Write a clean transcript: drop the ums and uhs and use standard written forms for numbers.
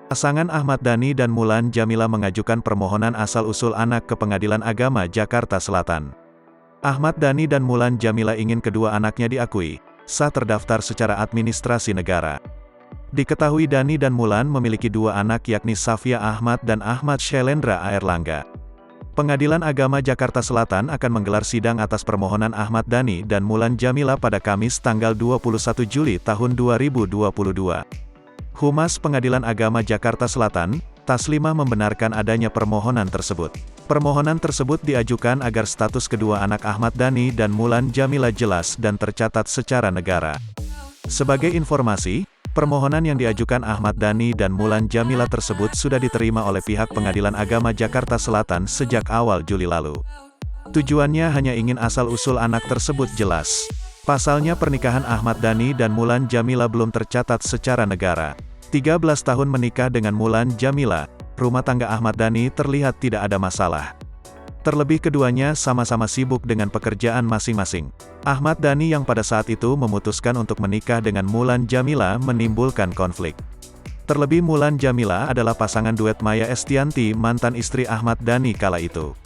Pasangan Ahmad Dhani dan Mulan Jameela mengajukan permohonan asal-usul anak ke Pengadilan Agama Jakarta Selatan. Ahmad Dhani dan Mulan Jameela ingin kedua anaknya diakui sah terdaftar secara administrasi negara. Diketahui Dhani dan Mulan memiliki dua anak yakni Safia Ahmad dan Ahmad Syailendra Airlangga. Pengadilan Agama Jakarta Selatan akan menggelar sidang atas permohonan Ahmad Dhani dan Mulan Jameela pada Kamis tanggal 21 Juli tahun 2022. Humas Pengadilan Agama Jakarta Selatan, Taslimah membenarkan adanya permohonan tersebut. Permohonan tersebut diajukan agar status kedua anak Ahmad Dhani dan Mulan Jameela jelas dan tercatat secara negara. Sebagai informasi, permohonan yang diajukan Ahmad Dhani dan Mulan Jameela tersebut sudah diterima oleh pihak Pengadilan Agama Jakarta Selatan sejak awal Juli lalu. Tujuannya hanya ingin asal-usul anak tersebut jelas. Pasalnya pernikahan Ahmad Dhani dan Mulan Jameela belum tercatat secara negara. 13 tahun menikah dengan Mulan Jameela, rumah tangga Ahmad Dhani terlihat tidak ada masalah. Terlebih keduanya sama-sama sibuk dengan pekerjaan masing-masing. Ahmad Dhani yang pada saat itu memutuskan untuk menikah dengan Mulan Jameela menimbulkan konflik. Terlebih Mulan Jameela adalah pasangan duet Maya Estianty, mantan istri Ahmad Dhani kala itu.